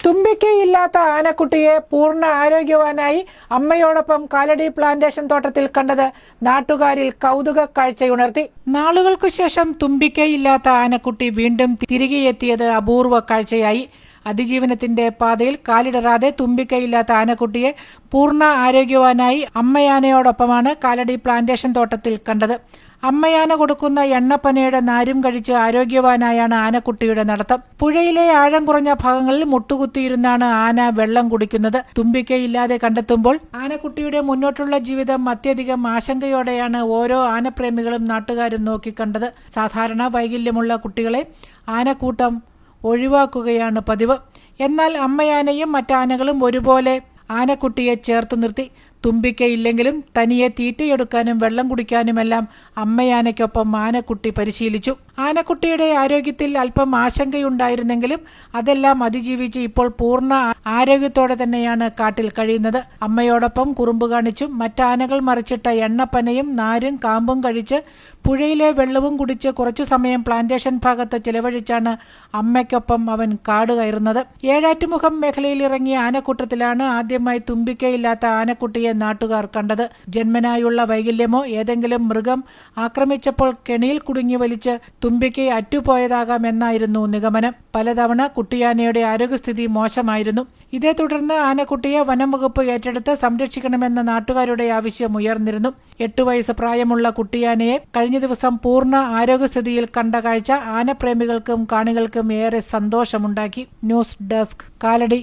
തുമ്പിക്കൈയില്ലാത്ത ആനക്കുട്ടിയെ പൂർണ്ണ ആരോഗ്യവാനായി അമ്മയോടൊപ്പം കാലടി പ്ലാന്റേഷൻ തോട്ടത്തിൽ കണ്ടത് നാട്ടുകാരിൽ കൗതുക കാഴ്ചയുണർത്തി. നാളുകൾക്കു ശേഷം തുമ്പിക്കൈയില്ലാത്ത ആനക്കുട്ടി വീണ്ടും തിരികെ എത്തിയത് അപൂർവ കാഴ്ചയായി. അതിജീവനത്തിന്റെ പാതയിൽ കാലിടറാതെ തുമ്പിക്കൈയില്ലാത്ത ആനക്കുട്ടിയെ പൂർണ്ണ ആരോഗ്യവാനായി അമ്മയാനയോടൊപ്പമാണ് കാലടി പ്ലാന്റേഷൻ തോട്ടത്തിൽ കണ്ടത്. അമ്മയാന കൊടുക്കുന്ന എണ്ണപ്പനയുടെ നാരും കഴിച്ച് ആരോഗ്യവാനായാണ് ആനക്കുട്ടിയുടെ നടത്തം. പുഴയിലെ ആഴം കുറഞ്ഞ ഭാഗങ്ങളിൽ മുട്ടുകുത്തിയിരുന്നാണ് ആന വെള്ളം കുടിക്കുന്നത്. തുമ്പിക്കൈയില്ലാതെ കണ്ടെത്തുമ്പോൾ ആനക്കുട്ടിയുടെ മുന്നോട്ടുള്ള ജീവിതം അത്യധികം ആശങ്കയോടെയാണ് ഓരോ ആനപ്രേമികളും നാട്ടുകാരും നോക്കിക്കണ്ടത്. സാധാരണ വൈകല്യമുള്ള കുട്ടികളെ ആനക്കൂട്ടം ഒഴിവാക്കുകയാണ് പതിവ്. എന്നാൽ അമ്മയാനയും മറ്റാനകളും ഒരുപോലെ ആനക്കുട്ടിയെ ചേർത്തു നിർത്തി. തുമ്പിക്കൈയില്ലെങ്കിലും തനിയെ തീറ്റയെടുക്കാനും വെള്ളം കുടിക്കാനുമെല്ലാം അമ്മയാനയ്ക്കൊപ്പം ആനക്കുട്ടി പരിശീലിച്ചു. ആനക്കുട്ടിയുടെ ആരോഗ്യത്തിൽ അല്പം ആശങ്കയുണ്ടായിരുന്നെങ്കിലും അതെല്ലാം അതിജീവിച്ച് ഇപ്പോൾ പൂർണ്ണ ആരോഗ്യത്തോടെ തന്നെയാണ് കാട്ടിൽ കഴിയുന്നത്. അമ്മയോടൊപ്പം കുറുമ്പ് കാണിച്ചും മറ്റാനകൾ മറിച്ചിട്ട എണ്ണപ്പനയും നാരും കാമ്പും കഴിച്ച് പുഴയിലെ വെള്ളവും കുടിച്ച് കുറച്ചു സമയം പ്ലാന്റേഷൻ ഭാഗത്ത് ചിലവഴിച്ചാണ് അമ്മയ്ക്കൊപ്പം അവൻ കാട് കയറുന്നത്. ഏഴാറ്റുമുഖം മേഖലയിൽ ഇറങ്ങിയ ആനക്കൂട്ടത്തിലാണ് ആദ്യമായി തുമ്പിക്കൈയില്ലാത്ത ആനക്കുട്ടിയെ നാട്ടുകാർ കണ്ടത്. ജന്മനായുള്ള വൈകല്യമോ ഏതെങ്കിലും മൃഗം ആക്രമിച്ചപ്പോൾ കെണിയിൽ കുടുങ്ങി വലിച്ച് തുമ്പിക്കൈ അറ്റുപോയതാകാമെന്നായിരുന്നു നിഗമനം. പലതവണ കുട്ടിയാനയുടെ ആരോഗ്യസ്ഥിതി മോശമായിരുന്നു. ഇതേ തുടർന്ന് ആനക്കുട്ടിയെ വനം വകുപ്പ് ഏറ്റെടുത്ത് സംരക്ഷിക്കണമെന്ന നാട്ടുകാരുടെ ആവശ്യം ഉയർന്നിരുന്നു. 8 വയസ്സ് പ്രായമുള്ള കുട്ടിയാനയെ കഴിഞ്ഞ ദിവസം പൂർണ്ണ ആരോഗ്യസ്ഥിതിയിൽ കണ്ട കാഴ്ച ആനപ്രേമികൾക്കും കാണികൾക്കും ഏറെ സന്തോഷമുണ്ടാക്കി. News desk, Kalady.